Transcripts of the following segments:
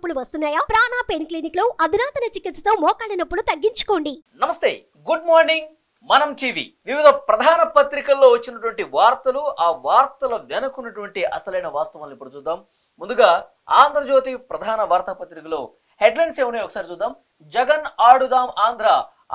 నొప్పులు వస్తున్నాయా? ప్రాణ పెయిన్ క్లినిక్ లో అధునాతన చికిత్సతో మోకాళ్ళ నొప్పులు తగ్గించుకోండి. నమస్తే, గుడ్ మార్నింగ్. మనం టీవీ వివిధ ప్రధాన పత్రికల్లో వచ్చినటువంటి వార్తలు, ఆ వార్తల వెనుకున్నటువంటి అసలైన వాస్తవాలను ఇప్పుడు చూద్దాం. ముందుగా ఆంధ్రజ్యోతి ప్రధాన వార్తాపత్రికలో హెడ్లైన్స్ ఏమన్నాయో ఒకసారి చూద్దాం. జగన్ ఆడుదాం ఆంధ్ర,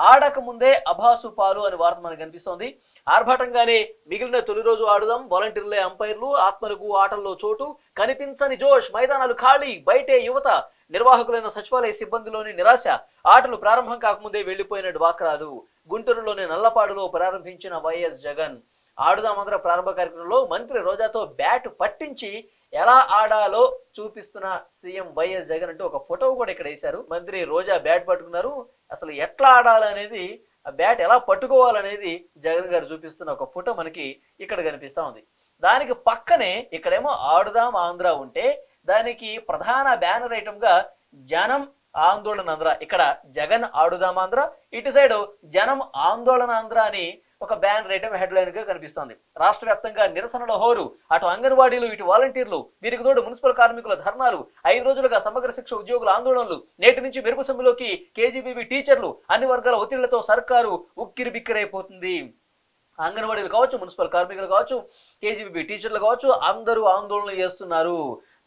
ఆడక ముందే అభాసు పాలు అని వార్త మనకు కనిపిస్తోంది. ఆర్భాటంగానే మిగిలిన తొలి రోజు ఆడుదాం, వాలంటీర్లే అంపైర్లు, ఆత్మలకు ఆటల్లో చోటు, కనిపించని జోష్, మైదానాలు ఖాళీ, బయటే యువత, నిర్వాహకులైన సచివాలయ సిబ్బందిలోని నిరాశ, ఆటలు ప్రారంభం కాకముందే వెళ్లిపోయిన డ్వాక్రాలు, గుంటూరులోని నల్లపాడులో ప్రారంభించిన వైఎస్ జగన్. ఆడుదామంధ్ర ప్రారంభ కార్యక్రమంలో మంత్రి రోజాతో బ్యాట్ పట్టించి ఎలా ఆడాలో చూపిస్తున్న సీఎం వైఎస్ జగన్ అంటూ ఒక ఫోటో కూడా ఇక్కడ వేశారు. మంత్రి రోజా బ్యాట్ పట్టుకున్నారు. అసలు ఎట్లా ఆడాలనేది, ఆ బ్యాట్ ఎలా పట్టుకోవాలనేది జగన్ గారు చూపిస్తున్న ఒక ఫోటో మనకి ఇక్కడ కనిపిస్తా ఉంది. దానికి పక్కనే ఇక్కడేమో ఆడుదాం ఆంధ్ర ఉంటే దానికి ప్రధాన బ్యానర్ ఐటమ్ గా జనం ఆందోళన ఆంధ్ర, ఇక్కడ జగన్ ఆడుదాం ఆంధ్ర, ఇటు సైడ్ జనం ఆందోళన ఆంధ్ర అని ఒక బ్యానర్ ఐటమ్ హెడ్లైన్ గా కనిపిస్తోంది. రాష్ట్ర వ్యాప్తంగా నిరసనల హోరు, అటు అంగన్వాడీలు, ఇటు వాలంటీర్లు, వీరికి తోడు మున్సిపల్ కార్మికుల ధర్నాలు, 5 రోజులుగా సమగ్ర శిక్ష ఉద్యోగుల ఆందోళనలు, నేటి నుంచి మెరుపు సమ్మెలోకి కేజీబీవీ టీచర్లు, అన్ని వర్గాల ఒత్తిళ్లతో సర్కారు ఉక్కిరి బిక్కిరైపోతుంది. అంగన్వాడీలు కావచ్చు, మున్సిపల్ కార్మికులు కావచ్చు, కేజీబీవీ టీచర్లు కావచ్చు, అందరూ ఆందోళన చేస్తున్నారు.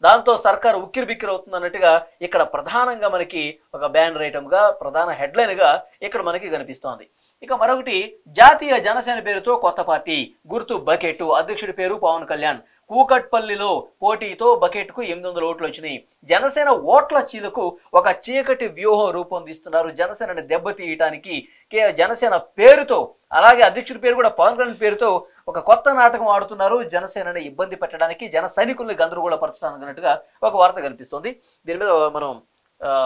దాంతో సర్కారు ఉక్కిరి బిక్కిరి అవుతుంది అన్నట్టుగా ఇక్కడ ప్రధానంగా మనకి ఒక బ్యానర్ ఐటమ్ గా, ప్రధాన హెడ్లైన్ గా ఇక్కడ మనకి కనిపిస్తోంది. ఇక మరొకటి, జాతీయ జనసేన పేరుతో కొత్త పార్టీ, గుర్తు బకెట్, అధ్యక్షుడి పేరు పవన్ కళ్యాణ్, కూకట్పల్లిలో పోటీతో బకెట్ కు 800 ఓట్లు వచ్చినాయి. జనసేన ఓట్ల చీలకు ఒక చీకటి వ్యూహం రూపొందిస్తున్నారు జనసేనని దెబ్బతీయటానికి. జనసేన పేరుతో, అలాగే అధ్యక్షుడి పేరు కూడా పవన్ కళ్యాణ్ పేరుతో ఒక కొత్త నాటకం ఆడుతున్నారు. జనసేనని ఇబ్బంది పెట్టడానికి, జన సైనికుల్ని గందరగోళపరచడానికి అన్నట్టుగా ఒక వార్త కనిపిస్తోంది. దీని మీద మనం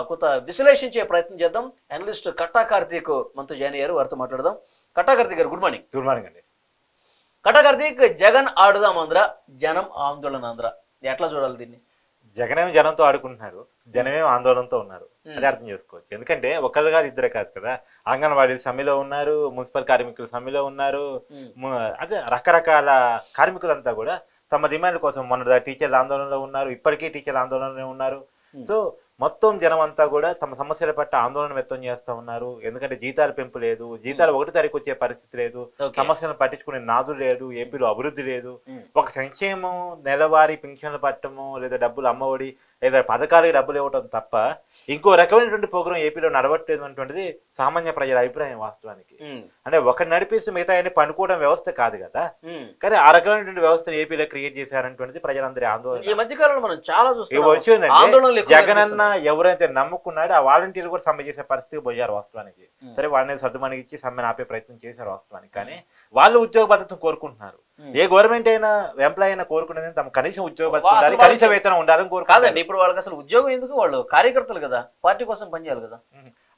కొంత విశ్లేషించే ప్రయత్నం చేద్దాం. అనలిస్ట్ కట్టా కార్తీక్ మనతో జాయిన్ అయ్యారు, వారితో మాట్లాడదాం. కట్టా కార్తీక్ గారు, గుడ్ మార్నింగ్. గుడ్ మార్నింగ్ అండి. కట్టా కార్తీక్, జగన్ ఆడుదాం ఆంధ్ర, జనం ఆందోళన ఆంధ్ర, ఎట్లా చూడాలి దీన్ని? జగనేమో జనంతో ఆడుకుంటున్నారు, జనమేమో ఆందోళనతో ఉన్నారు. అది అర్థం చేసుకోవచ్చు. ఎందుకంటే ఒకరు కాదు, ఇద్దరే కాదు కదా. అంగన్వాడీ సమ్మెలో ఉన్నారు, మున్సిపల్ కార్మికులు సమ్మెలో ఉన్నారు, అదే రకరకాల కార్మికులంతా కూడా తమ డిమాండ్ల కోసం మొన్న టీచర్ల ఆందోళనలో ఉన్నారు, ఇప్పటికీ టీచర్ల ఆందోళనలో ఉన్నారు. సో మొత్తం జనం అంతా కూడా తమ సమస్యల పట్ల ఆందోళన వ్యక్తం చేస్తూ ఉన్నారు. ఎందుకంటే జీతాల పెంపు లేదు, జీతాలు 1వ తారీఖు వచ్చే పరిస్థితి లేదు, సమస్యలను పట్టించుకునే నాదు లేదు, ఏపీలో అభివృద్ధి లేదు. ఒక సంక్షేమం, నెలవారీ పింఛన్లు పట్టము, లేదా డబ్బులు అమ్మఒడి, లేదా పథకాలకి డబ్బులు ఇవ్వటం తప్ప ఇంకో రకమైనటువంటి ప్రోగ్రాం ఏపీలో నడవట్లేదు అనేటువంటిది సామాన్య ప్రజల అభిప్రాయం. వాస్తవానికి అంటే ఒకటి నడిపిస్తూ మిగతా అన్ని పనుకోవడం వ్యవస్థ కాదు కదా, కానీ ఆ రకమైనటువంటి వ్యవస్థను ఏపీలో క్రియేట్ చేశారనేటువంటిది ప్రజలందరి ఆందోళన. ఈ మధ్య కాలంలో మనం చాలా వచ్చిందంటే జగన్ అన్న ఎవరైతే నమ్ముకున్నాడో ఆ వాలంటీర్లు కూడా సమ్మె చేసే పరిస్థితికి పోయారు వాస్తవానికి. సరే, వాళ్ళని సర్దుమణికి ఇచ్చి సమ్మెను ఆపే ప్రయత్నం చేశారు వాస్తవానికి. కానీ వాళ్ళు ఉద్యోగ భద్రతను కోరుకుంటున్నారు. ఏ గవర్నమెంట్ అయినా, ఎంప్లాయ్ అయినా కోరుకునేది తమ కనీసం ఉద్యోగ భద్రత ఉండాలి, కనీస వేతనం ఉండాలని కోరుకుంటారు. ఇప్పుడు వాళ్ళకి అసలు ఉద్యోగం ఎందుకు? వాళ్ళు కార్యకర్తలు కదా, పార్టీ కోసం పనిచేయాలి కదా.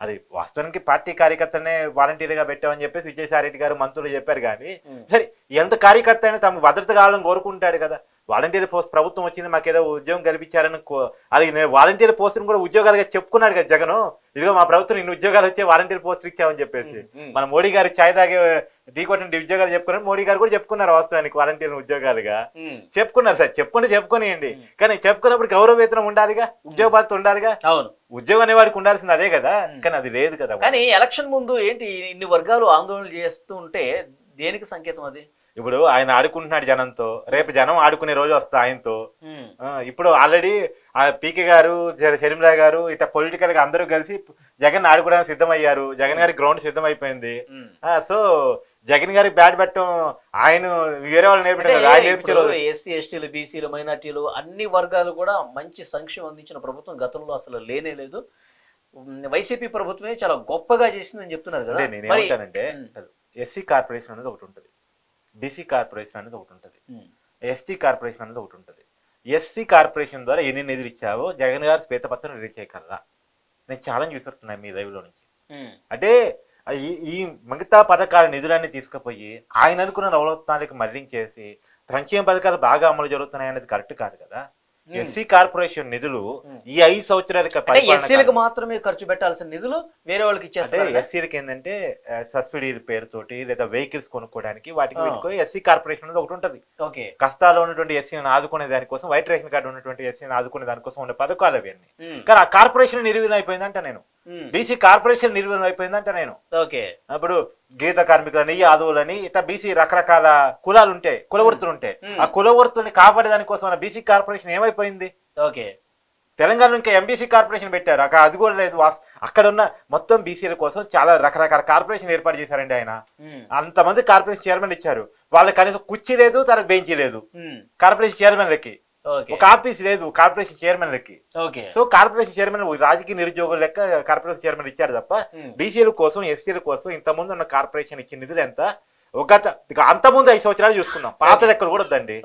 అది వాస్తవానికి పార్టీ కార్యకర్తనే వాలంటీర్గా పెట్టామని చెప్పేసి విజయసాయి రెడ్డి గారు మంత్రులు చెప్పారు. కానీ సరే, ఎంత కార్యకర్త అయినా తమ భద్రత కావాలని కోరుకుంటాడు కదా. వాలంటీర్ పోస్ట్ ప్రభుత్వం వచ్చింది, మాకేదో ఉద్యోగం కల్పించారని, అది నేను వాలంటీర్ పోస్టును కూడా ఉద్యోగాలుగా చెప్పుకున్నాడు కదా జగన్. ఇదిగో మా ప్రభుత్వం ఇన్ని ఉద్యోగాలు వచ్చే వాలంటీర్ పోస్టులు ఇచ్చామని చెప్పేసి మన మోడీ గారు ఛాయ్ తాగే ఢీ కొట్టిన ఉద్యోగాలు చెప్పుకున్నారు. మోడీ గారు కూడా చెప్పుకున్నారు వాస్తవానికి వాలంటీర్ ఉద్యోగాలుగా చెప్పుకున్నారు. సార్ చెప్పుకునేయండి, కానీ చెప్పుకున్నప్పుడు గౌరవ వేతనం ఉండాలిగా, ఉద్యోగ బాధ్యత ఉండాలిగా. అవును, ఉద్యోగం అనేవాడికి ఉండాల్సింది అదే కదా, కానీ అది లేదు కదా. కానీ ఎలక్షన్ ముందు ఏంటి ఇన్ని వర్గాలు ఆందోళన చేస్తూ ఉంటే దేనికి సంకేతం అది? ఇప్పుడు ఆయన ఆడుకుంటున్నాడు జనంతో, రేపు జనం ఆడుకునే రోజు వస్తుంది ఆయనతో. ఇప్పుడు ఆల్రెడీ ఆ పీకే గారు, షర్మిల గారు, ఇట్లా పొలిటికల్ గా అందరూ కలిసి జగన్ ఆడుకోవడానికి సిద్ధమయ్యారు. జగన్ గారి గ్రౌండ్ సిద్ధమైపోయింది. సో జగన్ గారికి బ్యాట్ పెట్టడం ఆయన వేరే వాళ్ళు నేర్పించారు. ఎస్సీ ఎస్టీలు, బీసీలు, మైనార్టీలు, అన్ని వర్గాలు కూడా మంచి సంక్షేమం అందించిన ప్రభుత్వం గతంలో అసలు లేనే లేదు. వైసీపీ ప్రభుత్వమే చాలా గొప్పగా చేసిందని చెప్తున్నారు కదా. నేనేమంటానంటే, ఎస్సీ కార్పొరేషన్ అనేది ఒకటి ఉంటుంది, బీసీ కార్పొరేషన్ అనేది ఒకటి ఉంటుంది, ఎస్టీ కార్పొరేషన్ అనేది ఒకటి ఉంటుంది. ఎస్సీ కార్పొరేషన్ ద్వారా ఎన్ని నిధులు ఇచ్చావో జగన్ గారు శ్వేతపత్రం రిలీజ్ చేయగలరా? నేను ఛాలెంజ్ విసురుతున్నాను మీ లైవ్లో నుంచి. అంటే ఈ మిగతా పథకాల నిధులన్నీ తీసుకుపోయి ఆయన అనుకున్న నవరత్నాలకు మళ్లించేసి సంక్షేమ పథకాలు బాగా అమలు జరుగుతున్నాయి అనేది కరెక్ట్ కాదు కదా. ఎస్సీ కార్పొరేషన్ నిధులు ఈ 5 సంవత్సరాలకి ఎస్సీలకు మాత్రమే ఖర్చు పెట్టాల్సిన నిధులు వేరే వాళ్ళకి ఇచ్చేస్తారు. ఎస్సీలకి ఏంటంటే సబ్సిడీ పేరుతోటి లేదా వెహికల్స్ కొనుక్కోవడానికి వాటికి పెట్టుకొని ఎస్సీ కార్పొరేషన్ అనేది ఒకటి ఉంటది. కష్టాల్లో ఉన్నటువంటి ఎస్సీని ఆదుకునే దానికోసం, వైట్ రేషన్ కార్డు ఉన్నటువంటి ఎస్సీని ఆదుకునే దానికోసం ఉండే పథకాలు అవన్నీ. కానీ ఆ కార్పొరేషన్ నిర్వీర్యం అయిపోయిందంట నేను, బీసీ కార్పొరేషన్ నిర్వీర్యం అయిపోయిందంట నేను. అప్పుడు గీత కార్మికులని, యాదవులని ఇట్లా బీసీ రకరకాల కులాలు ఉంటాయి, కుల వృత్తులు ఉంటాయి. ఆ కుల వృత్తుల్ని కాపాడే దానికోసం బీసీ కార్పొరేషన్ ఏమైపోయింది? తెలంగాణ ఇంకా ఎంబీసీ కార్పొరేషన్ పెట్టారు, అక్కడ అది కూడా లేదు. అక్కడ ఉన్న మొత్తం బీసీల కోసం చాలా రకరకాల కార్పొరేషన్ ఏర్పాటు చేశారండి ఆయన. అంతమంది కార్పొరేషన్ చైర్మన్ ఇచ్చారు, వాళ్ళకి కనీసం కుర్చీ లేదు, తర్వాత బెంచీ లేదు కార్పొరేషన్ చైర్మన్లకి, ఒక ఆఫీస్ లేదు కార్పొరేషన్ చైర్మన్లకి. సో కార్పొరేషన్ చైర్మన్ రాజకీయ నిరుద్యోగులు లెక్క కార్పొరేషన్ చైర్మన్ ఇచ్చారు తప్ప బీసీల కోసం, ఎస్సీల కోసం ఇంతకుముందు ఉన్న కార్పొరేషన్ ఇచ్చిన నిధులు ఎంత? అంతకుముందు 5 సంవత్సరాలు చూసుకున్నాం, పాత లెక్కలు కూడా వద్దండి.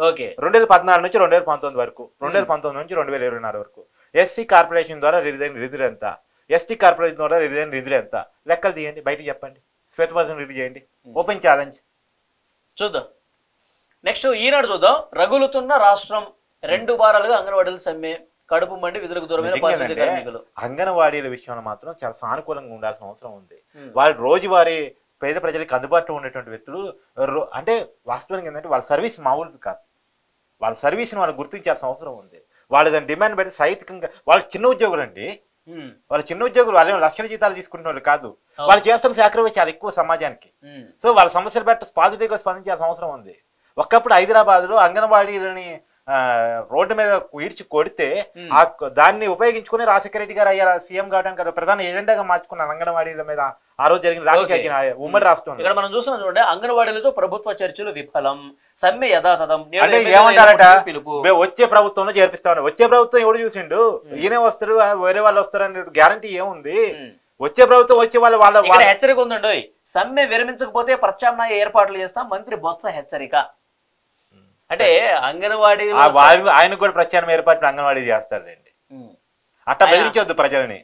2014 నుంచి 2019 వరకు, 2019 నుంచి 2024 వరకు ఎస్సీ కార్పొరేషన్ ద్వారా రిలీజ్ అయిన నిధులు ఎంత, ఎస్టీ కార్పొరేషన్ ద్వారా రిలీజ్ అయిన నిధులు ఎంత? లెక్కలు తీయండి, బయటకు చెప్పండి, శ్వేతపత్రం రిలీజ్ చేయండి, ఓపెన్ ఛాలెంజ్ చూద్దాం. నెక్స్ట్ ఈనాడు చూద్దాం. రగులుతున్న రాష్ట్రం, 2 వారాలుగా అంగన్వాడీలు సమ్మె, కడుపు మండి విధులకు దూరమైన అంగన్వాడీల విషయంలో మాత్రం చాలా సానుకూలంగా ఉండాల్సిన అవసరం ఉంది. వాళ్ళు రోజువారీ పేద ప్రజలకు అందుబాటులో ఉండేటువంటి వ్యక్తులు అంటే వాస్తవానికి ఏంటంటే వాళ్ళ సర్వీస్ మామూలుది కాదు, వాళ్ళ సర్వీస్ని వాళ్ళు గుర్తించాల్సిన అవసరం ఉంది. వాళ్ళు దాని డిమాండ్ పెట్టి సైతికంగా, వాళ్ళు చిన్న ఉద్యోగులు అండి, వాళ్ళ చిన్న ఉద్యోగులు, వాళ్ళు లక్షల జీతాలు తీసుకుంటున్న వాళ్ళు కాదు, వాళ్ళు చేస్తున్న సాక్రిఫైస్ చాలా ఎక్కువ సమాజానికి. సో వాళ్ళ సమస్యలు పెట్టి పాజిటివ్గా స్పందించాల్సిన అవసరం ఉంది. ఒకప్పుడు హైదరాబాద్లో అంగన్వాడీలని రోడ్డు మీద ఈడ్చి కొడితే దాన్ని ఉపయోగించుకుని రాజశేఖర రెడ్డి గారు అయ్యారు సీఎం కావడానికి ప్రధాన ఎజెండాగా మార్చుకున్నారు అంగన్వాడీల మీద. ఆ రోజు జరిగిన రాజకీయ ఉమ్మడి రాష్ట్రం. ఇక్కడ మనం చూస్తున్నాం చూడండి, అంగన్వాడీలతో ప్రభుత్వ చర్చలు విఫలం, సమ్మె యథాతథం. అంటే ఏమంటారట, వచ్చే ప్రభుత్వంలో చేర్పిస్తామని. వచ్చే ప్రభుత్వం ఎవడు చూసిండు? ఈయనే వస్తారు, వేరే వాళ్ళు వస్తారని గ్యారంటీ ఏముంది? వచ్చే ప్రభుత్వం వచ్చే వాళ్ళ హెచ్చరిక ఉందండి, సమ్మె విరమించకపోతే ప్రత్యామ్నాయ ఏర్పాట్లు చేస్తాం, మంత్రి బొత్స హెచ్చరిక. అంటే అంగన్వాడీ ఆయన కూడా ప్రత్యామ్నాయ ఏర్పాట్లు అంగన్వాడీ చేస్తారండి, అట్లా బెదిరించవద్దు ప్రజలని.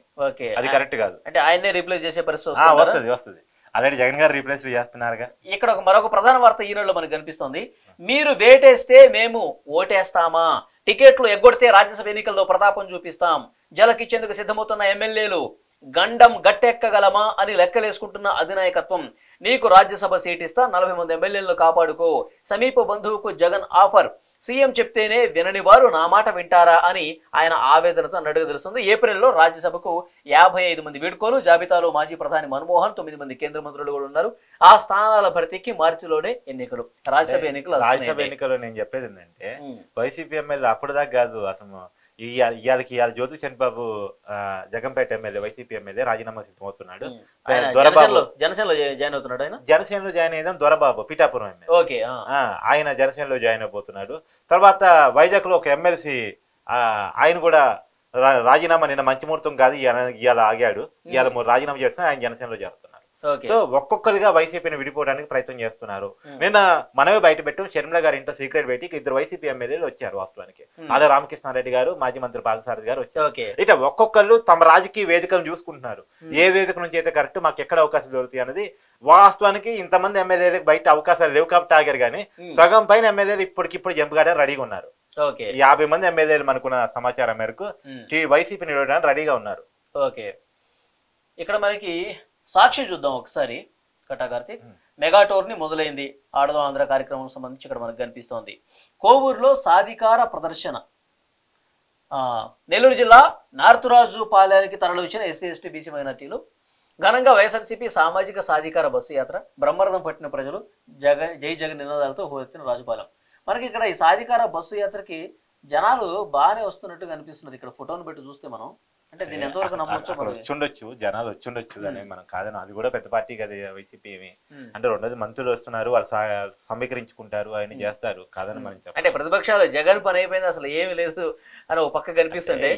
అది కరెక్ట్ కాదు. అంటే ఆయనే రీప్లేస్ చేసే పరిస్థితి వస్తుంది. ఆల్రెడీ జగన్ గారు రీప్లేస్ చేస్తున్నారుగా. ఇక్కడ మరొక ప్రధాన వార్త ఈనాడులో మనకు కనిపిస్తోంది. మీరు వేటేస్తే మేము ఓటేస్తామా, టికెట్లు ఎగ్గొడితే రాజ్యసభ ఎన్నికల్లో ప్రతాపం చూపిస్తాం, జలకిచ్చేందుకు సిద్ధమవుతున్న ఎమ్మెల్యేలు గండం గట్టెక్కగలమా అని లెక్కలేసుకుంటున్న అధినాయకత్వం. నీకు రాజ్యసభ సీట్ ఇస్తా, 40 మంది ఎమ్మెల్యేలను కాపాడుకో, సమీప బంధువుకు జగన్ ఆఫర్, సీఎం చెప్తేనే వినని వారు నా మాట వింటారా అని ఆయన ఆవేదనతో అన్నట్టుగా తెలుస్తుంది. ఏప్రిల్లో రాజ్యసభకు 55 మంది వీడ్కోలు, జాబితాలో మాజీ ప్రధాని మన్మోహన్, 9 మంది కేంద్ర మంత్రులు కూడా ఉన్నారు. ఆ స్థానాల భర్తీకి మార్చిలోనే ఎన్నికలు, రాజ్యసభ ఎన్నికలు. నేను చెప్పేది ఏంటంటే వైసీపీ ఎమ్మెల్యే అప్పటిదాకా కాదు, అసలు ఇవాళ Jyothi Chandrababu Jaggampeta MLA, YCP MLA రాజీనామా సిద్ధమవుతున్నాడు. జనసేనలో జాయిన్ అవుతున్నాడు. ఆయన జనసేనలో జాయిన్ అయ్యాం. దొరబాబు పిఠాపురం ఎమ్మెల్యే, ఆయన జనసేనలో జాయిన్ అయిపోతున్నాడు. తర్వాత వైజాగ్ లో ఒక ఎమ్మెల్సీ ఆయన కూడా రాజీనామా, నిన్న మంచి ముహూర్తం కాదు, ఇవాళ ఆగాడు, ఇవాళ రాజీనామా చేస్తున్నా, ఆయన జనసేనలో చేరుతున్నారు. సో ఒక్కొక్కరిగా వైసీపీని విడిపోవడానికి ప్రయత్నం చేస్తున్నారు. నిన్న మనమే బయట పెట్టాం, షర్మిల గారి ఇంట్లో సీక్రెట్ బయటికి 2 వైసీపీ ఎమ్మెల్యేలు వచ్చారు. వాస్తవానికి అదే రామకృష్ణారెడ్డి గారు, మాజీ మంత్రి పాదసారథి గారు వచ్చారు. ఇట్లా ఒక్కొక్కరు తమ రాజకీయ వేదికను చూసుకుంటున్నారు. ఏ వేదిక నుంచి అయితే కరెక్ట్ మాకు ఎక్కడ అవకాశం దొరుకుతాయి అనేది. వాస్తవానికి ఇంతమంది ఎమ్మెల్యేలకు బయట అవకాశాలు లేవు కాబట్టి ఆగారు, కానీ సగం పైన ఎమ్మెల్యేలు ఇప్పటికిప్పుడు జంపుగాడ రెడీగా ఉన్నారు. 50 మంది ఎమ్మెల్యేలు మనకున్న సమాచారం మేరకు వైసీపీని నిలవడానికి రెడీగా ఉన్నారు. ఇక్కడ మనకి సాక్షి చూద్దాం ఒకసారి. కటా కార్తీక్, మెగా టోర్ని మొదలైంది, ఆడదాం ఆంధ్ర కార్యక్రమం సంబంధించి ఇక్కడ మనకు కనిపిస్తోంది. కోవూరులో సాధికార ప్రదర్శన. నెల్లూరు జిల్లా నార్తురాజు పాలెనికి తరలివచ్చిన ఎస్సీ ఎస్టీ బీసీ మైనార్టీలు ఘనంగా వైఎస్ఆర్సీపీ సామాజిక సాధికార బస్సు యాత్ర, బ్రహ్మరథం పట్టిన ప్రజలు జై జగన్ నినాదాలతో హోరెత్తిన రాజుపాలెం. మనకి ఇక్కడ ఈ సాధికార బస్సు యాత్రకి జనాలు బాగానే వస్తున్నట్టు కనిపిస్తున్నది. ఇక్కడ ఫోటోను పెట్టి చూస్తే మనం, అంటే దీన్ని ఎంతవరకు నమ్మొచ్చు? వచ్చుండొచ్చు, జనాలు వచ్చుండొచ్చు అని మనం కాదని. అది కూడా పెద్ద పార్టీ కదా వైసీపీ ఏమి. అంటే 2 మంత్రులు వస్తున్నారు, వాళ్ళు సమీకరించుకుంటారు, ఆయన చేస్తారు, కాదని మనం చెప్పాలి. అంటే ప్రతిపక్షాలు జగన్ పని అయిపోయింది, అసలు ఏమి లేదు అని ఒక పక్క కనిపిస్తుంటే,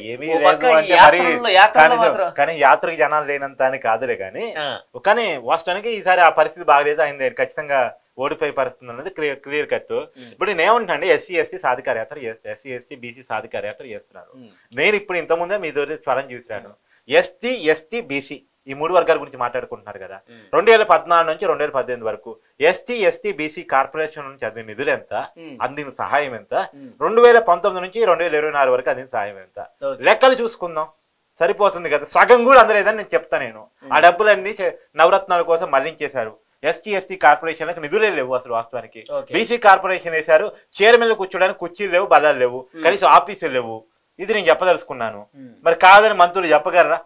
కానీ యాత్రకు జనాలు లేనంత అని కాదులే. కానీ వాస్తవానికి ఈసారి ఆ పరిస్థితి బాగలేదు, ఆయన ఖచ్చితంగా ఓడిపోయే పరిస్థితి అనేది క్లియర్ కట్. ఇప్పుడు నేను ఏమంటానండి, ఎస్సీ ఎస్టీ సాధికార యాత్ర చేస్తారు, ఎస్సీ ఎస్టీ బీసీ సాధికార యాత్ర చేస్తున్నారు. నేను ఇప్పుడు ఇంతకుముందే మీ దగ్గర స్వరం చూసాను, ఎస్టీ ఎస్టీ బీసీ ఈ 3 వర్గాల గురించి మాట్లాడుకుంటున్నారు కదా. 2014 నుంచి 2018 వరకు ఎస్టీ బీసీ కార్పొరేషన్ నుంచి అందిన నిధులు ఎంత, అందిన సహాయం ఎంత, 2019 నుంచి 2024 వరకు అందిన సహాయం ఎంత, లెక్కలు చూసుకుందాం. సరిపోతుంది కదా, సగం కూడా అందలేదని నేను చెప్తాను. నేను ఆ డబ్బులన్నీ నవరత్నాల కోసం మళ్లించేశారు. ఎస్టీ కార్పొరేషన్లకు నిధులే లేవు అసలు వాస్తవానికి. బీసీ కార్పొరేషన్ వేశారు, చైర్మన్లు కూర్చోడానికి కుర్చీలు లేవు, బలాలు లేవు, కనీసం ఆఫీసులు లేవు. ఇది నేను చెప్పదలుచుకున్నాను. మరి కాదని మంత్రులు చెప్పగలరా?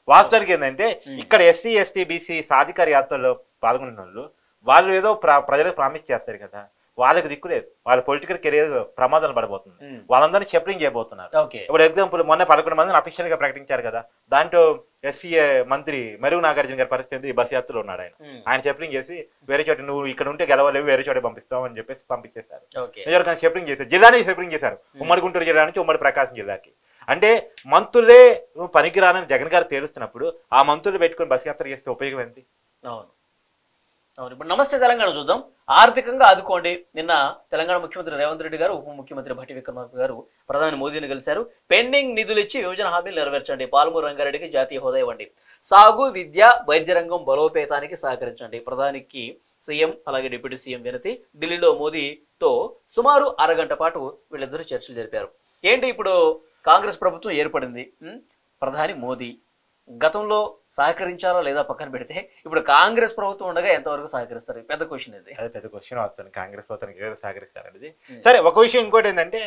వాస్తవానికి ఏంటంటే ఇక్కడ ఎస్టీ బీసీ సాధికార యాత్రలో పాల్గొన్న వాళ్ళు ఏదో ప్రజలకు ప్రామిస్ చేస్తారు కదా, వాళ్ళకి దిక్కులేదు. వాళ్ళ పొలిటికల్ కెరీర్ ప్రమాదాలు పడబోతుంది. వాళ్ళందరినీ చెప్రింగ్ చేయబోతున్నారు. ఇప్పుడు ఎగ్జాంపుల్ మొన్న 11 మందిని అఫీషియల్ గా ప్రకటించారు కదా, దాంట్లో ఎస్సీఏ మంత్రి మరుగు నాగార్జున గారి పరిస్థితి బస్ యాత్రలో ఉన్నాడు. ఆయన చెప్రింగ్ చేసి వేరే చోట నువ్వు ఇక్కడ ఉంటే గెలవలేవు, వేరే చోట పంపిస్తావు అని చెప్పేసి పంపించేశారు. చెప్రింగ్ చేశారు, జిల్లాని చెప్రింగ్ చేశారు. ఉమ్మడి గుంటూరు జిల్లా నుంచి ఉమ్మడి ప్రకాశం జిల్లాకి. అంటే మంత్రులే పనికిరానని జగన్ గారు తేలుస్తున్నప్పుడు ఆ మంత్రులు పెట్టుకుని బస్ యాత్ర చేస్తే ఉపయోగం ఏంటి? అవును. ఇప్పుడు నమస్తే తెలంగాణ చూద్దాం. ఆర్థికంగా ఆదుకోండి. నిన్న తెలంగాణ ముఖ్యమంత్రి రేవంత్ రెడ్డి గారు, ఉప ముఖ్యమంత్రి భట్టి విక్రమార్క గారు ప్రధాని మోదీని కలిశారు. పెండింగ్ నిధులు ఇచ్చి విభజన హామీలు నెరవేర్చండి, పాలమూరు రంగారెడ్డికి జాతీయ హోదా ఇవ్వండి, సాగు విద్య వైద్య రంగం బలోపేతానికి సహకరించండి. ప్రధానికి సీఎం అలాగే డిప్యూటీ సీఎం వినతి. ఢిల్లీలో మోదీతో సుమారు అరగంట పాటు వీళ్ళిద్దరూ చర్చలు జరిపారు. ఏంటి ఇప్పుడు కాంగ్రెస్ ప్రభుత్వం ఏర్పడింది, ప్రధాని మోదీ గతంలో సహకరించారా లేదా పక్కన పెడితే ఇప్పుడు కాంగ్రెస్ ప్రభుత్వం ఉండగా ఎంతవరకు సహకరిస్తారు? పెద్ద క్వశ్చన్ ఇది. అదే పెద్ద క్వశ్చన్ వస్తుంది, కాంగ్రెస్ ప్రభుత్వానికి సహకరిస్తారనేది. సరే, ఒక విషయం ఇంకోటి ఏంటంటే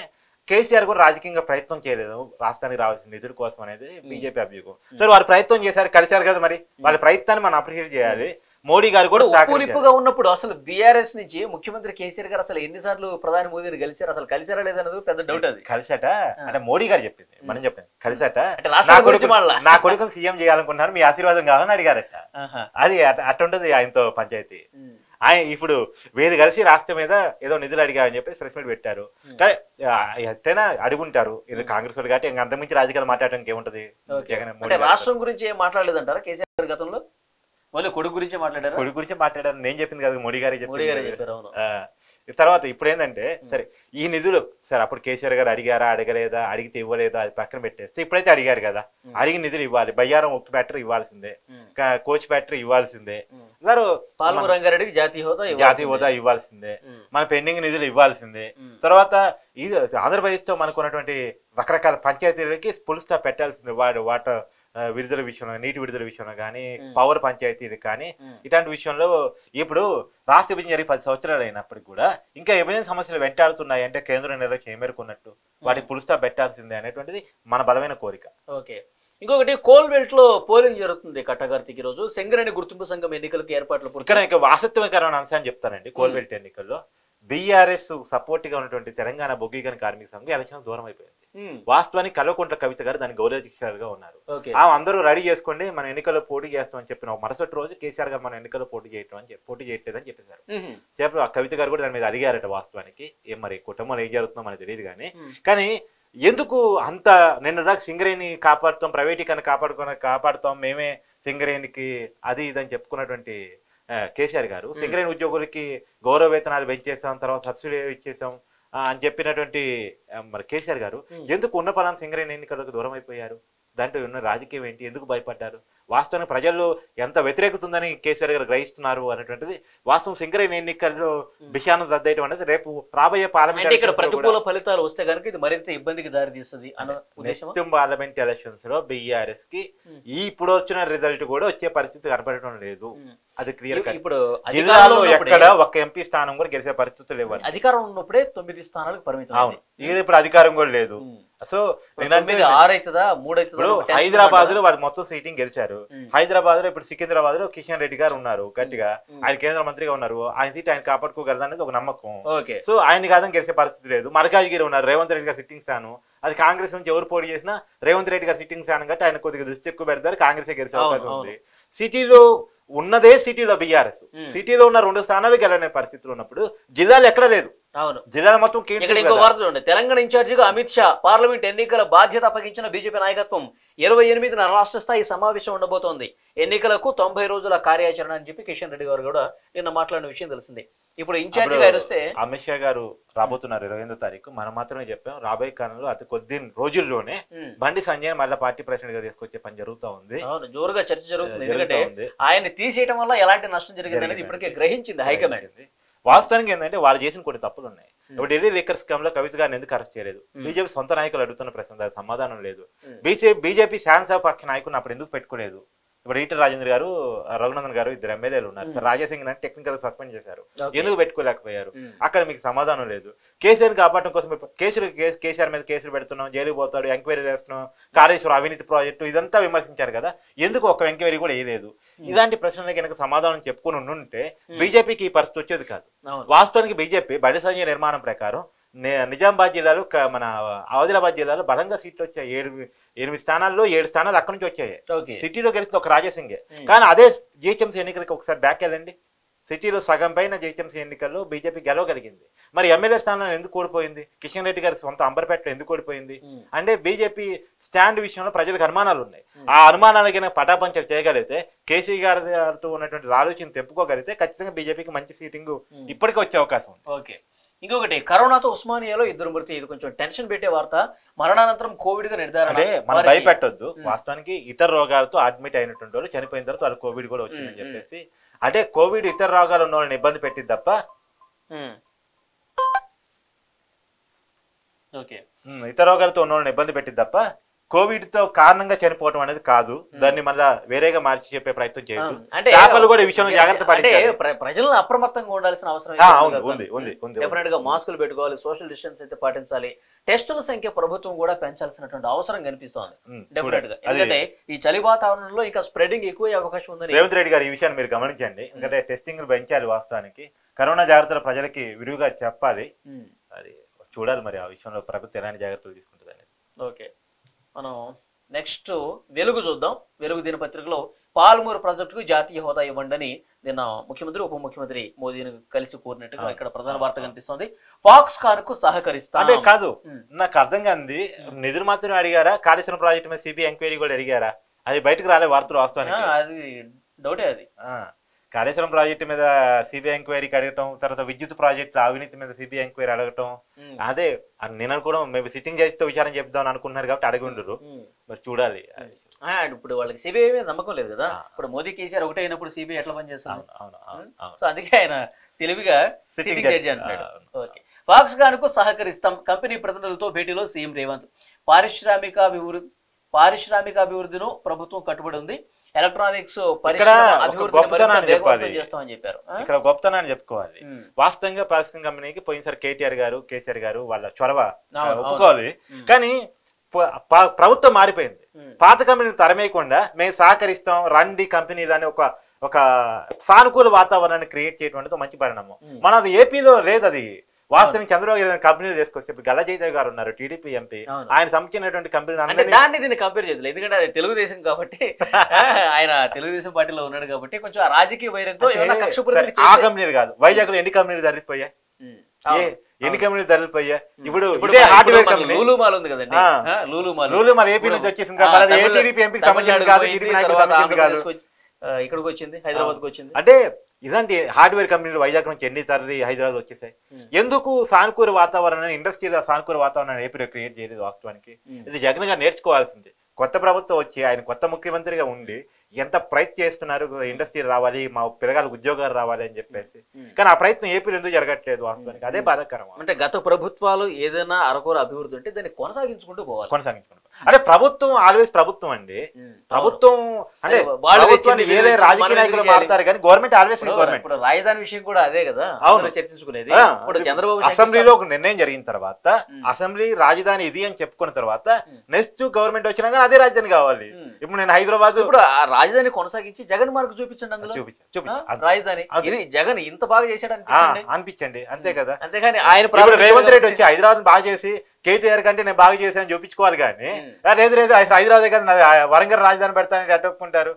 కేసీఆర్ కూడా రాజకీయంగా ప్రయత్నం చేయలేదు రాష్ట్రానికి రావాల్సిన నిధుల కోసం అనేది బీజేపీ అభియోగం. సరే, వాళ్ళు ప్రయత్నం చేశారు, కలిశారు కదా, మరి వాళ్ళ ప్రయత్నాన్ని మనం అప్రిషియేట్ చేయాలి. మోడీ గారు కూడా నిప్పుగా ఉన్నప్పుడు అసలు బీఆర్ఎస్ నుంచి ముఖ్యమంత్రి కేసీఆర్ గారు అసలు ఎన్నిసార్లు ప్రధాని మోదీని కలిశారు, అసలు కలిసారా లేదన్నది పెద్ద డౌట్. అది కలిసాట అంటే మోడీ గారు చెప్పింది, మనం చెప్పాను. కలిసాట నా కొడుకుని సీఎం చేయాలనుకున్నారు, మీ ఆశీర్వాదం కావాలని అడిగారట. అది అట్టుంటది ఆయనతో పంచాయతీ. ఆయన ఇప్పుడు వీళ్ళు కలిసి రాష్ట్రం మీద ఏదో నిధులు అడిగారని చెప్పేసి ప్రెస్ మీట్ పెట్టారు. కానీ ఎట్టైనా అడుగుంటారు, ఇది కాంగ్రెస్ వాళ్ళు కాబట్టి ఇంకా అంతకుమించి రాజకీయాలు మాట్లాడడానికి ఏముంటది. రాష్ట్రం గురించి ఏం మాట్లాడలేదంటారా కేసీఆర్ గతంలో? మళ్ళీ కొడుకు గురించి మాట్లాడారు. కొడుకు గురించి మాట్లాడారు, నేను చెప్పింది కదా, మోడీ గారే చెప్పారు. తర్వాత ఇప్పుడు ఏంటంటే సరే ఈ నిధులు సరే అప్పుడు కేసీఆర్ గారు అడిగారా అడగలేదా, అడిగితే ఇవ్వలేదా, అది పక్కన పెట్టేస్తే ఇప్పుడైతే అడిగారు కదా, అడిగిన నిధులు ఇవ్వాలి. బయ్యారం ఒక్క బ్యాటరీ ఇవ్వాల్సిందే, కోచ్ బ్యాటరీ ఇవ్వాల్సిందే, పాలమూరు రంగారెడ్డికి జాతీయ హోదా ఇవ్వాల్సిందే, మన పెండింగ్ నిధులు ఇవ్వాల్సిందే. తర్వాత ఇది ఆంధ్రప్రదేశ్ తో మనకున్నటువంటి రకరకాల పంచాయతీలకి ఫుల్ స్టాప్ పెట్టాల్సిందే. వాటర్ విడుదల విషయంలో, నీటి విడుదల విషయంలో కానీ, పవర్ పంచాయతీలు కానీ, ఇట్లాంటి విషయంలో ఇప్పుడు రాష్ట్ర విభజన జరిగి 10 సంవత్సరాలు అయినప్పటికీ కూడా ఇంకా విభజన సమస్యలు వెంటాడుతున్నాయి అంటే కేంద్రం నిర్లక్ష్యం మేరకున్నట్టు వాటికి ఫుల్ స్టాప్ పెట్టాల్సిందే అనేటువంటిది మన బలమైన కోరిక. ఓకే, ఇంకొకటి కోల్బెల్ట్ లో పోలింగ్ జరుగుతుంది కట్టగార్తికి రోజు. సింగరేణి గుర్తింపు సంఘం ఎన్నికలకు ఏర్పాట్లు ఇక్కడ ఆసక్తికరమైన అంశాన్ని చెప్తానండి. కోల్బెల్ట్ ఎన్నికల్లో బీఆర్ఎస్ సపోర్ట్ గా ఉన్నటువంటి తెలంగాణ బొగ్గిగని కార్మిక సంఘం ఎలక్షన్ దూరం అయిపోయింది. వాస్తవానికి కల్వకుంట్ల కవిత గారు దానికి గౌరవాధ్యక్షులుగా ఉన్నారు. అందరూ రెడీ చేసుకోండి, మన ఎన్నికల్లో పోటీ చేస్తామని చెప్పిన మరుసటి రోజు కేసీఆర్ గారు మన ఎన్నికల్లో పోటీ చేయట్లేదని చెప్పేశారు. చెప్పి ఆ కవిత గారు కూడా దాని మీద అడిగారట. వాస్తవానికి ఏం మరి కుటుంబంలో ఏం జరుగుతుందో మనకు తెలియదు కానీ ఎందుకు అంత నిన్నదాకా సింగరేణి కాపాడుతాం, ప్రైవేటీకరణ కాపాడుతాం, మేమే సింగరేణికి అది ఇదని చెప్పుకున్నటువంటి కేసీఆర్ గారు సింగరేణి ఉద్యోగులకి గౌరవ వేతనాలు పెంచేసాం, తర్వాత సబ్సిడీ ఇచ్చేసాం అని చెప్పినటువంటి మరి కేసీఆర్ గారు ఎందుకు ఉన్న పలానా సింగరేణి ఎన్నికలకు దూరం అయిపోయారు? దాంట్లో ఉన్న రాజకీయం ఏంటి? ఎందుకు భయపడ్డారు? వాస్తవానికి ప్రజల్లో ఎంత వ్యతిరేకత ఉందని కేసీఆర్ గారు గ్రహిస్తున్నారు అనేటువంటిది వాస్తవం. సింగరేణి ఎన్నికల్లో విషయాన్ని దద్దేయడం అనేది రేపు రాబోయే పార్లమెంట్ ప్రతికూల ఫలితాలు వస్తే కనుక ఇది మరింత ఇబ్బందికి దారితీస్తుంది అన్న ఉద్దేశం. పార్లమెంట్ ఎలక్షన్స్ లో బీఆర్ఎస్ కి ఇప్పుడు వచ్చిన రిజల్ట్ కూడా వచ్చే పరిస్థితి కనపడటం లేదు. అది క్లియర్. ఇప్పుడు జిల్లాలో ఎక్కడ ఒక ఎంపీ స్థానం కూడా గెలిచే పరిస్థితులు లేవు. అధికారం ఉన్నప్పుడే 9 స్థానాలకు పరిమితం. అవును, ఇది ఇప్పుడు అధికారం కూడా లేదు. సో 6 అవుతుందా 3 అవుతుందా? హైదరాబాద్ లో వాళ్ళు మొత్తం సీటింగ్ గెలిచారు. హైదరాబాద్ లో ఇప్పుడు సికింద్రాబాద్ లో కిషన్ రెడ్డి గారు ఉన్నారు గట్టిగా, ఆయన కేంద్ర మంత్రిగా ఉన్నారు. ఆయన సీట్ ఆయన కాపాడుకోగలదు అనేది ఒక నమ్మకం. సో ఆయన కాదని గెలిచే పరిస్థితి లేదు. మల్కాజ్గిరి ఉన్నారు, రేవంత్ రెడ్డి గారు సిట్టింగ్ స్థానం, అది కాంగ్రెస్ నుంచి ఎవరు పోటీ చేసినా రేవంత్ రెడ్డి గారు సిట్టింగ్ స్థానం కాబట్టి ఆయన కొద్దిగా దృష్టి ఎక్కువ పెడతారు, కాంగ్రెస్ గెలిచే అవకాశం ఉంది. సిటీలో ఉన్నదే సిటీలో బీఆర్ఎస్, సిటీలో ఉన్న 2 స్థానాలు గెలవనే పరిస్థితులు ఉన్నప్పుడు జిల్లాలు ఎక్కడ లేదు. అవును, జిల్లాలు మొత్తం తెలంగాణ ఇన్ఛార్జిగా అమిత్ షా పార్లమెంట్ ఎన్నికల బాధ్యత అప్పగించిన బీజేపీ నాయకత్వం 28న రాష్ట్ర స్థాయి సమావేశం ఉండబోతోంది. ఎన్నికలకు 90 రోజుల కార్యాచరణ అని చెప్పి కిషన్ రెడ్డి గారు కూడా నిన్న మాట్లాడిన విషయం తెలిసింది. ఇప్పుడు ఇన్ఛార్జిగా ఆయన వస్తే అమిత్ షా గారు రాబోతున్నారు 28వ తారీఖు. మనం మాత్రమే చెప్పాం రాబోయే కాలంలో అతి కొద్ది రోజుల్లోనే బండి సంజయ్ మళ్ళీ పార్టీ ప్రెసిడెంట్ గా తీసుకొచ్చే పని జరుగుతూ ఉంది. జోరుగా చర్చ జరుగుతుంది. ఎందుకంటే ఆయన తీసేయడం వల్ల ఎలాంటి నష్టం జరిగింది అనేది ఇప్పటికే గ్రహించింది హైకమాండ్. వాస్తవానికి ఏంటంటే వాళ్ళు చేసిన కొన్ని తప్పులు ఉన్నాయి. ఇప్పుడు ఢిల్లీ లిక్కర్ స్కామ్ లో కవిత గారిని ఎందుకు అరెస్ట్ చేయలేదు? బీజేపీ సొంత నాయకులు అడుగుతున్న ప్రశ్న, దానికి సమాధానం లేదు. బీజేపీ శాసనసభ పక్ష నాయకుని అప్పుడు ఎందుకు పెట్టుకోలేదు? ఇప్పుడు ఈటల రాజేంద్ర గారు, రఘునందన్ గారు ఇద్దరు ఎమ్మెల్యేలు ఉన్నారు. సార్ రాజాసింగ్ అని టెక్నికల్ సస్పెండ్ చేశారు, ఎందుకు పెట్టుకోలేకపోయారు? అక్కడ మీకు సమాధానం లేదు. కేసీఆర్ కాపాడటం కోసం కేసీఆర్ మీద కేసులు పెడుతున్నాం, జైలుకు పోతాడు, ఎంక్వైరీ చేస్తున్నాం, కాళేశ్వరం అవినీతి ప్రాజెక్టు ఇదంతా విమర్శించారు కదా, ఎందుకు ఒక ఎంక్వైరీ కూడా వేయలేదు? ఇలాంటి ప్రశ్నలకి కనుక సమాధానం చెప్పుకుని ఉంటే బీజేపీకి ఈ పరిస్థితి వచ్చేది కాదు. వాస్తవానికి బీజేపీ బండి సంజయ్ నిర్మాణం ప్రకారం నిజామాబాద్ జిల్లాలో మన ఆదిలాబాద్ జిల్లాలో బలంగా సీట్లు వచ్చాయి. 8 స్థానాల్లో 7 స్థానాలు అక్కడి నుంచి వచ్చాయి. సిటీలో గెలిచింది ఒక రాజాసింగే. కానీ అదే జిహెచ్ఎంసీ ఎన్నికలకి ఒకసారి బ్యాక్ వెళ్ళండి, సిటీలో సగం పైన జిహెచ్ఎంసీ ఎన్నికల్లో బీజేపీ గెలవగలిగింది. మరి ఎమ్మెల్యే స్థానంలో ఎందుకు ఓడిపోయింది? కిషన్ రెడ్డి గారి సొంత అంబర్పేటలో ఎందుకు ఓడిపోయింది? అంటే బీజేపీ స్టాండ్ విషయంలో ప్రజలకు అనుమానాలు ఉన్నాయి. ఆ అనుమానాలకి పటాపంచం చేయగలిగితే, కేసీ గారితో ఉన్నటువంటి ఆలోచన తెప్పుకోగలిగితే ఖచ్చితంగా బీజేపీకి మంచి సీటింగ్ ఇప్పటికీ వచ్చే అవకాశం ఉంది. ఓకే, ఇంకొకటి కరోనాతో ఉస్మానియాలో 2 మృతి. ఇది కొంచెం టెన్షన్ పెట్టే వార్త. మరణానంతరం కోవిడ్ గా నిర్ధారణ. అంటే మనం భయపెట్టొద్దు. వాస్తవానికి ఇతర రోగాలతో అడ్మిట్ అయినటువంటి వాళ్ళు చనిపోయిన తర్వాత వాళ్ళు కోవిడ్ కూడా వచ్చిందని చెప్పేసి, అంటే కోవిడ్ ఇతర రోగాలు ఉన్న వాళ్ళని ఇబ్బంది పెట్టింది తప్ప ఇతర రోగాలతో ఉన్న వాళ్ళని ఇబ్బంది పెట్టింది తప్ప కోవిడ్ తో కారణంగా చనిపోవడం అనేది కాదు. దాన్ని మళ్ళా వేరేగా మార్చి చెప్పే ప్రయత్నం చేయొద్దు. అంటే కూడా ఈ విషయంలో జాగ్రత్త పడాలి. ప్రజలను అప్రమత్తంగా ఉండాల్సిన అవసరం డెఫినెట్ గా మాస్కులు పెట్టుకోవాలి, సోషల్ డిస్టెన్స్ అయితే పాటించాలి, టెస్టుల సంఖ్య ప్రభుత్వం కూడా పెంచాల్సినటువంటి అవసరం కనిపిస్తోంది డెఫినెట్ గా. ఎందుకంటే ఈ చలి వాతావరణంలో ఇంకా స్ప్రెడింగ్ ఎక్కువ అవకాశం ఉందని రేవంత్ రెడ్డి గారు ఈ విషయాన్ని మీరు గమనించండి. ఎందుకంటే టెస్టింగ్ పెంచాలి, వాస్తవానికి కరోనా జాగ్రత్తలు ప్రజలకి విరివిగా చెప్పాలి. అది చూడాలి మరి ఆ విషయంలో ప్రభుత్వం ఎలాంటి జాగ్రత్తలు తీసుకుంటుంది అనేది. ఓకే, మనం నెక్స్ట్ వెలుగు చూద్దాం. వెలుగు దినపత్రికలో పాల్మూరు ప్రాజెక్టుకు జాతీయ హోదా ఇవ్వండి నిన్న ముఖ్యమంత్రి ఉప ముఖ్యమంత్రి మోదీని కలిసి కోరినట్టుగా ఇక్కడ ప్రధాన వార్త కనిపిస్తోంది. ఫాక్స్కాన్ కు సహకరిస్తా అంటే కాదు, నాకు అర్థం కాదు, నిధులు మాత్రమే అడిగారా? కాళేశ్వరం ప్రాజెక్టు మీద సిబిఐ ఎంక్వైరీ కూడా అడిగారా? అది బయటకు రాలే వార్తలు. వాస్తవానికి అది డౌటే. అది కాళేశ్వరం ప్రాజెక్టు మీద సిబిఐ ఎంక్వైరీకి అడగటం, తర్వాత విద్యుత్ ప్రాజెక్టు అవినీతి మీద సిబిఐ ఎంక్వైరీ అడగటం, అదే నేను కూడా మేము సిట్టింగ్ జడ్జితో విచారణ చెప్దాం అనుకుంటున్నారు కాబట్టి అడిగి ఉండరు. మరి చూడాలి. ఇప్పుడు వాళ్ళకి సిబిఐ మీద నమ్మకం లేదు కదా. ఇప్పుడు మోదీ కేసీఆర్ ఒకటే అయినప్పుడు సిబిఐ ఎట్లా పనిచేస్తాను? సో అందుకే ఆయన తెలివిగా సిట్టింగ్ జడ్జి అంటున్నాడు. ఓకే, ఫాక్స్కాన్ కు సహకరిస్తాం. కంపెనీ ప్రతినిధులతో భేటీలో సీఎం రేవంత్. పారిశ్రామికాభివృద్ధిను ప్రభుత్వం కట్టుబడి ఉంది. ఎలక్ట్రానిక్స్ గొప్పతనాన్ని చెప్పారు. ఇక్కడ గొప్పతనాన్ని చెప్పుకోవాలి. వాస్తవంగా పాకిస్తాన్ కంపెనీకి పోయినసారి కేసీఆర్ గారు వాళ్ళ చొరవ ఒప్పుకోవాలి. కానీ ప్రభుత్వం మారిపోయింది. పాత కంపెనీని తరమేయకుండా మేము సహకరిస్తాం రండి కంపెనీలు అని ఒక సానుకూల వాతావరణాన్ని క్రియేట్ చేయడం అనేది మంచి పరిణామం. మనది ఏపీలో లేదు. అది వాస్తవం చంద్రబాబు ఏదైనా కంపెనీలు తీసుకొచ్చి ఇప్పుడు గల్లా జయదేవ్ గారు ఉన్నారు, టీడీపీ ఎంపీ. ఆయన సంబంధించినటువంటి కంపెనీలు దాన్ని దీన్ని కంపేర్ చేయలేదు. ఎందుకంటే అది తెలుగుదేశం కాబట్టి, ఆయన తెలుగుదేశం పార్టీలో ఉన్నాడు కాబట్టి కొంచెం రాజకీయ వైరంతో ఆ కంపెనీలు కాదు. వైజాగ్ లో ఎన్ని కంపెనీలు తరలిపోయా? ఎన్ని కంపెనీలు తరలిపోయా? ఇప్పుడు హార్డ్వేర్ కంపెనీ లూలు మాల్ ఉంది కదండి. లూలు మాల్ ఏపీ నుంచి వచ్చేసింది. ఇక్కడికి వచ్చింది, హైదరాబాద్ కు వచ్చింది. అంటే ఇలాంటి హార్డ్వేర్ కంపెనీలు వైజాగ్ నుంచి ఎన్ని తరలి హైదరాబాద్ వచ్చేసాయి. ఎందుకు సానుకూల వాతావరణాన్ని, ఇండస్ట్రీలో సానుకూల వాతావరణాన్ని ఏపీలో క్రియేట్ చేయలేదు? వాస్తవానికి ఇది జగన్ గారు నేర్చుకోవాల్సింది. కొత్త ప్రభుత్వం వచ్చి ఆయన కొత్త ముఖ్యమంత్రిగా ఉండి ఎంత ప్రయత్నం చేస్తున్నారు, ఇండస్ట్రీ రావాలి, మా పిల్లగాళ్ళకి ఉద్యోగాలు రావాలి అని చెప్పేసి. కానీ ఆ ప్రయత్నం ఏపీలో ఎందుకు జరగట్లేదు? వాస్తవానికి అదే బాధాకరం. అంటే గత ప్రభుత్వాలు ఏదైనా అరకొర అభివృద్ధి ఉంటే దాన్ని కొనసాగించుకుంటూ పోవాలి. అంటే ప్రభుత్వం ఆల్వేస్ ప్రభుత్వం అండి. ప్రభుత్వం అంటే రాజకీయ నాయకులు మారుతారు కానీ గవర్నమెంట్ ఆల్వేస్ గవర్నమెంట్. ఇప్పుడు రాజధాని విషయం కూడా అదే కదా చర్చించుకునేది. ఇప్పుడు చంద్రబాబు అసెంబ్లీలో ఒక నిర్ణయం జరిగిన తర్వాత, అసెంబ్లీ రాజధాని ఇది అని చెప్పుకున్న తర్వాత నెక్స్ట్ గవర్నమెంట్ వచ్చినా కానీ అదే రాజధాని కావాలి. ఇప్పుడు నేను హైదరాబాద్ ఇప్పుడు రాజధాని కొనసాగించి జగన్ మార్కు చూపించండి. అందులో రాజధాని ఇది జగన్ ఇంత బాగా చేశాడు అనిపించండి, అంతే కదా. అంతేగాని ఆయన రేవంత్ రెడ్డి వచ్చి హైదరాబాద్ బాగా చేసి కేటీఆర్ కంటే నేను బాగా చేశాను చూపించుకోవాలి కానీ లేదు హైదరాబాద్ కదా వరంగల్ రాజధాని పెడతానని అట్టుకుంటారు.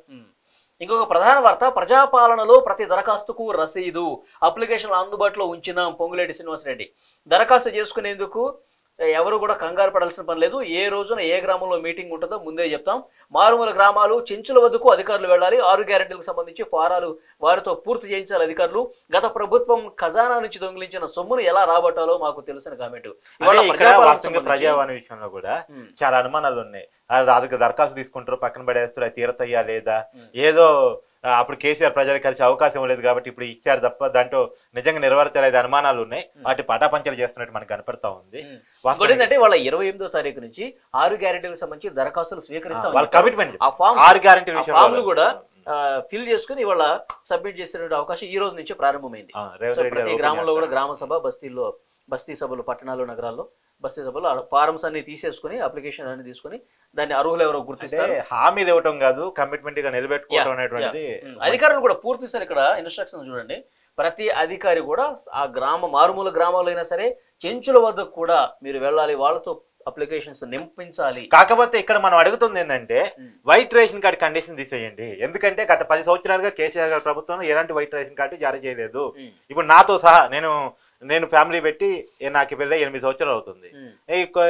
ఇంకొక ప్రధాన వార్త, ప్రజాపాలనలో ప్రతి దరఖాస్తుకు రసీదు. అప్లికేషన్ అందుబాటులో ఉంచిన పొంగులేటి శ్రీనివాసరెడ్డి. దరఖాస్తు చేసుకునేందుకు ఎవరు కూడా కంగారు పడాల్సిన పని లేదు. ఏ రోజున ఏ గ్రామంలో మీటింగ్ ఉంటుందో ముందే చెప్తాం. మారుమూల గ్రామాలు చెంచుల వద్దకు అధికారులు వెళ్ళాలి. 6 గ్యారెంటీలకు సంబంధించి ఫారాలు వారితో పూర్తి చేయించాలి అధికారులు. గత ప్రభుత్వం ఖజానా నుంచి దొంగిలించిన సొమ్మును ఎలా రాబట్టాలో మాకు తెలిసిన కామెంట్. ప్రజావాణి విషయంలో కూడా చాలా అనుమానాలు ఉన్నాయి. దరఖాస్తు తీసుకుంటారు, పక్కన పడేస్తారు, అది తీరతయ్యా లేదా, ఏదో అప్పుడు కేసీఆర్ ప్రజలకు కలిసి అవకాశం లేదు కాబట్టి ఇప్పుడు ఇచ్చారు తప్ప దాంట్లో నిజంగా నెరవేర్చలేదు అనుమానాలు ఉన్నాయి. వాటి పటాపంచలు చేస్తున్నట్టు మనకు కనపడతా ఉంది. ఏంటంటే వాళ్ళ 28వ తారీఖు నుంచి 6 గ్యారెంటీలకు సంబంధించి దరఖాస్తులు స్వీకరిస్తాం. వాళ్ళ కమిట్మెంట్ ఆ ఫామ్ 6 గ్యారెంటీ ఫామ్లు కూడా ఫిల్ చేసుకుని వాళ్ళ సబ్మిట్ చేసే అవకాశం ఈ రోజు నుంచి ప్రారంభమైంది. ప్రతి గ్రామంలో కూడా గ్రామ సభ, బస్తీ సభలు, పట్టణాలు, నగరాల్లో బస్తీ సభలు ఫారమ్స్ అన్ని తీసేసుకుని అప్లికేషన్ అన్ని తీసుకుని దాన్ని అర్హులు ఎవరో గుర్తిస్తారు. హామీలు ఇవ్వటం కాదు, కమిట్మెంట్ గా నిలబెట్టుకోవడం అనేటువంటిది. అధికారులు కూడా పూర్తిస్తారు. ఇక్కడ ఇన్స్ట్రక్షన్ చూడండి, ప్రతి అధికారి కూడా ఆ మారుమూల గ్రామాలు అయినా సరే చెంచుల వద్దకు కూడా మీరు వెళ్ళాలి, వాళ్ళతో అప్లికేషన్స్ నింపించాలి. కాకపోతే ఇక్కడ మనం అడుగుతుంది ఏంటంటే వైట్ రేషన్ కార్డు కండిషన్ తీసేయండి. ఎందుకంటే గత 10 సంవత్సరాలుగా కేసీఆర్ గారి ప్రభుత్వం ఎలాంటి వైట్ రేషన్ కార్డు జారీ చేయలేదు. ఇప్పుడు నాతో సహా నేను ఫ్యామిలీ పెట్టి నాకు పెళ్ళి 8 సంవత్సరాలు అవుతుంది.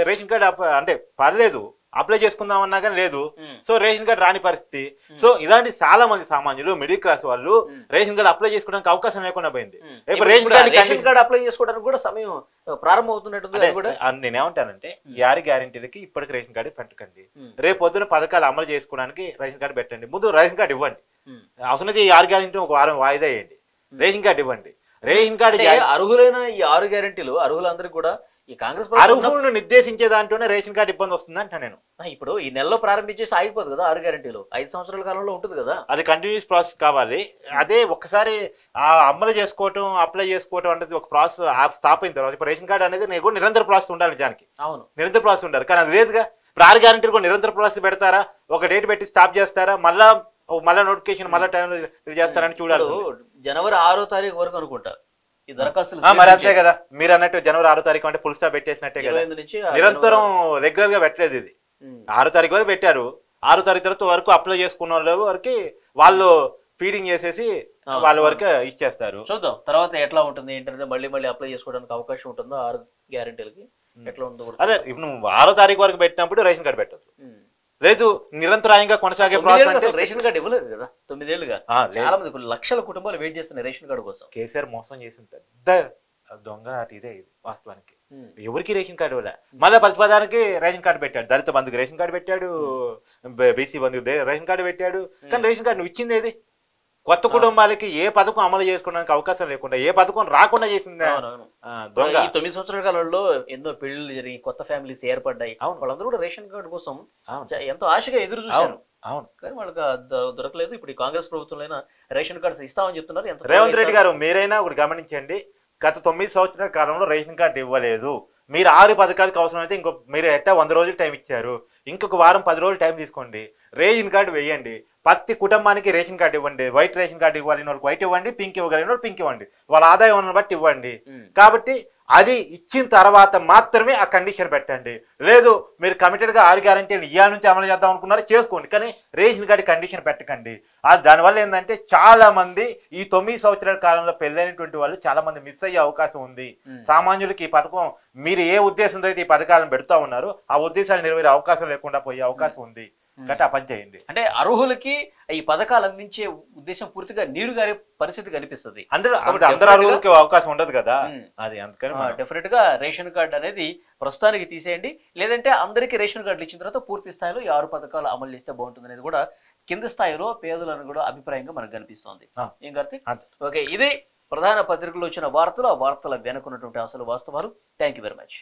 రేషన్ కార్డు అంటే పర్లేదు అప్లై చేసుకుందామన్నా కానీ లేదు. సో రేషన్ కార్డు రాని పరిస్థితి. సో ఇలాంటి చాలా మంది సామాన్యులు, మిడిల్ క్లాస్ వాళ్ళు రేషన్ కార్డు అప్లై చేసుకోవడానికి అవకాశం లేకుండా పోయింది. రేషన్ కార్డు అప్లై చేసుకోవడానికి కూడా సమయం ప్రారంభం అవుతున్నట్టు. నేనేమంటానంటే 6 గ్యారెంటీలకి ఇప్పటికి రేషన్ కార్డు పెట్టకండి. రేపు పొద్దున పథకాలు అమలు చేసుకోవడానికి రేషన్ కార్డు పెట్టండి. ముందు రేషన్ కార్డు ఇవ్వండి. అవసరం ఈ 6 గ్యారెంటీ ఒక వారం వాయిదా వేయండి. రేషన్ కార్డు ఇవ్వండి. రేషన్ కార్డు అర్హులైన ఈ 6 గ్యారెంటీలు అర్హులందరికీ కూడా ఈ కాంగ్రెస్ అర్హులను నిర్దేశించే దాంట్లోనే రేషన్ కార్డు ఇబ్బంది వస్తుంది అంట. నేను ఇప్పుడు ఈ నెలలో ప్రారంభించేసి ఆగిపోదు కదా 6 గ్యారెంటీలు, 5 సంవత్సరాల కాలంలో ఉంటుంది కదా. అది కంటిన్యూస్ ప్రాసెస్ కావాలి. అదే ఒక్కసారి అమలు చేసుకోవటం, అప్లై చేసుకోవటం అనేది ఒక ప్రాసెస్ స్టాప్ అయిన తర్వాత ఇప్పుడు రేషన్ కార్డు అనేది కూడా నిరంతర ప్రాసెస్ ఉండాలి. నిజానికి అవును, నిరంతర ప్రాసెస్ ఉండాలి. కానీ అది లేదుగా. ఇప్పుడు 6 గ్యారెంటీలు కూడా నిరంతర ప్రాసెస్ పెడతారా, ఒక డేట్ పెట్టి స్టాప్ చేస్తారా, మళ్ళా నోటిఫికేషన్ మళ్ళా టైంలో చేస్తారని చూడాలి. జనవరి 6వ తారీఖు వరకు అనుకుంటా ఈ దరఖాస్తులు. మరి అంతే కదా, మీరు అన్నట్టు జనవరి 6వ తారీఖు అంటే ఫుల్ స్టాప్ పెట్టేసినట్టే కదా. నిరంతరం రెగ్యులర్ గా పెట్టలేదు. ఇది 6వ తారీఖు వరకు పెట్టారు. 6వ తారీఖు తర్వాత వరకు అప్లై చేసుకున్న వాళ్ళ వరకు వాళ్ళు ఫీడింగ్ చేసేసి వాళ్ళ వరకు ఇచ్చేస్తారు. చూద్దాం తర్వాత ఎట్లా ఉంటుంది ఏంటంటే మళ్ళీ అప్లై చేసుకోవడానికి అవకాశం ఉంటుందో 6 గ్యారెంటీలకి ఎట్లా ఉందో. అదే నువ్వు 6వ తారీఖు వరకు పెట్టినప్పుడు రేషన్ కార్డు పెట్టచ్చు. లేదు నిరంతరాయంగా కొనసాగే ప్రాసెస్. రేషన్ కార్డు ఇవ్వలేదు కదా 9 ఏళ్ళుగా. చాలా మంది లక్షల కుటుంబాలు వెయిట్ చేస్తున్నాయి రేషన్ కార్డు కోసం. కేసీఆర్ మోసం చేసిన పెద్ద దొంగ ఇదే ఇది వాస్తవానికి. ఎవరికి రేషన్ కార్డు ఇవ్వలే. మళ్ళీ ప్రతిపదానికి రేషన్ కార్డు పెట్టాడు. దళిత బంధుకు రేషన్ కార్డు పెట్టాడు, బీసీ బంధుకు రేషన్ కార్డు పెట్టాడు. కానీ రేషన్ కార్డు నువ్వు ఇచ్చింది ఏది? కొత్త కుటుంబాలకి ఏ పథకం అమలు చేసుకోవడానికి అవకాశం లేకుండా, ఏ పథకం రాకుండా చేసింది దొంగ. 9 సంవత్సరాల కాలంలో ఎన్నో పెళ్లిళ్ళు జరిగి కొత్త ఫ్యామిలీస్ ఏర్పడ్డాయి. వాళ్ళందరూ కూడా రేషన్ కార్డు కోసం ఎంతో ఆశగా ఎదురు చూశారు. అవును, కానీ వాళ్ళకి దొరకలేదు. ఇప్పుడు ఈ కాంగ్రెస్ ప్రభుత్వంలో రేషన్ కార్డు ఇస్తామని చెప్తున్నారు. రేవంత్ రెడ్డి గారు మీరైనా ఒకటి గమనించండి. గత 9 సంవత్సరాల కాలంలో రేషన్ కార్డు ఇవ్వలేదు. మీరు 6 పథకాలకు అవసరమైతే మీరు ఎట్టా 100 రోజులు టైం ఇచ్చారు. ఇంకొక వారం 10 రోజులు టైం తీసుకోండి. రేషన్ కార్డు వేయండి. ప్రతి కుటుంబానికి రేషన్ కార్డు ఇవ్వండి. వైట్ రేషన్ కార్డు ఇవ్వాలని వాళ్ళకి వైట్ ఇవ్వండి, పింక్ ఇవ్వగలిగిన వాళ్ళు పింక్ ఇవ్వండి. వాళ్ళ ఆదాయం బట్టి ఇవ్వండి. కాబట్టి అది ఇచ్చిన తర్వాత మాత్రమే ఆ కండిషన్ పెట్టండి. లేదు మీరు కమిటెడ్ గా 6 గ్యారెంటీలు ఇవాళ నుంచి అమలు చేద్దాం అనుకున్నారో చేసుకోండి. కానీ రేషన్ కార్డు కండిషన్ పెట్టకండి. దానివల్ల ఏంటంటే చాలా మంది ఈ 9 సంవత్సరాల కాలంలో పెళ్ళైనటువంటి వాళ్ళు చాలా మంది మిస్ అయ్యే అవకాశం ఉంది. సామాన్యులకి ఈ పథకం మీరు ఏ ఉద్దేశంతో అయితే ఈ పథకాలను పెడతా ఉన్నారో ఆ ఉద్దేశాలు నెరవేరే అవకాశం లేకుండా పోయే అవకాశం ఉంది. కాబట్టి ఆ పని చేయండి. అంటే అర్హులకి ఈ పథకాలు అందించే ఉద్దేశం పూర్తిగా నీరు గారే పరిస్థితి కనిపిస్తుంది. అందరూ అర్హులకి అవకాశం ఉండదు కదా. అది అందుకని డెఫినెట్ గా రేషన్ కార్డు అనేది ప్రస్తుతానికి తీసేయండి. లేదంటే అందరికీ రేషన్ కార్డులు ఇచ్చిన తర్వాత పూర్తి స్థాయిలో ఈ 6 పథకాలు అమలు చేస్తే బాగుంటుంది అనేది కూడా కింద స్థాయిలో పేదలను కూడా అభిప్రాయంగా మనకు కనిపిస్తోంది. ఏం కార్తీక్? ఓకే, ఇది ప్రధాన పత్రికల్లో వచ్చిన వార్తలు. ఆ వార్తల వెనుకున్నటువంటి అసలు వాస్తవాలు. Thank you very much.